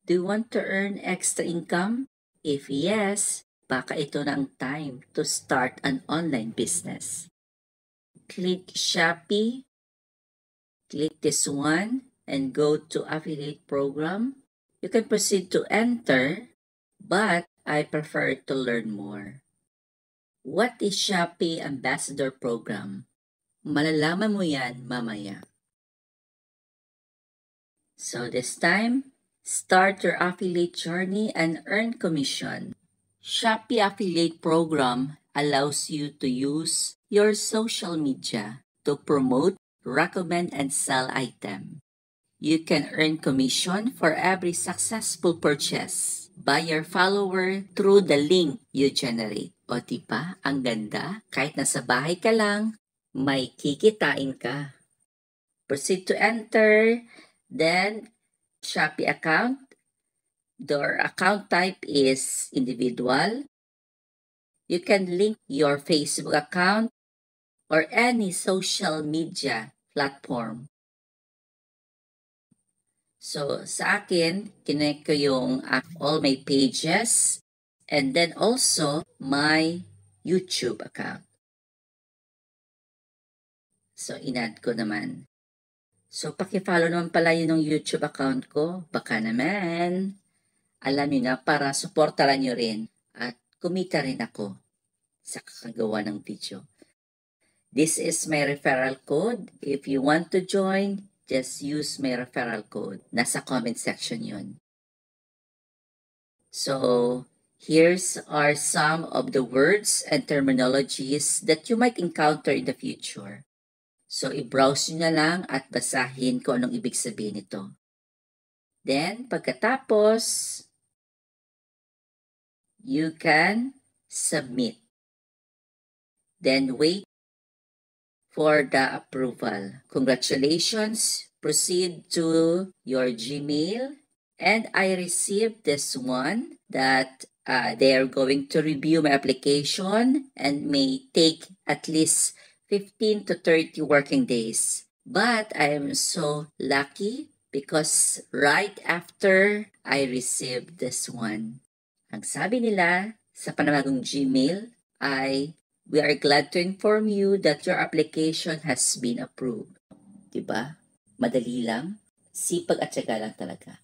Do you want to earn extra income? If yes, baka ito na ang time to start an online business. Click Shopee, click this one, and go to affiliate program. You can proceed to enter, but I prefer to learn more. What is Shopee Ambassador Program? Malalaman mo yan mamaya. So this time, start your affiliate journey and earn commission. Shopee Affiliate Program allows you to use your social media to promote, recommend, and sell items. You can earn commission for every successful purchase by your follower through the link you generate. O diba, ang ganda, kahit nasa bahay ka lang, may kikitain ka. Proceed to enter, then Shopee account. Your account type is individual. You can link your Facebook account or any social media platform. So, sa akin, kinect ko yung all my pages and then also my YouTube account. So, in-add ko naman. So, paki-follow naman pala yun ng YouTube account ko. Baka naman, alam niyo na, para supportaran niyo rin at kumita rin ako sa kakagawa ng video. This is my referral code. If you want to join, just use my referral code. Nasa comment section yun. So, here's are some of the words and terminologies that you might encounter in the future. So, i-browse nyo na lang at basahin kung anong ibig sabihin nito. Then, pagkatapos, you can submit. Then, wait for the approval. Congratulations! Proceed to your Gmail. And I received this one that they are going to review my application and may take at least 15 to 30 working days. But I am so lucky because right after I received this one, ang sabi nila sa panabagong Gmail ay, we are glad to inform you that your application has been approved. Diba? Madali lang. Sipag at syaga lang talaga.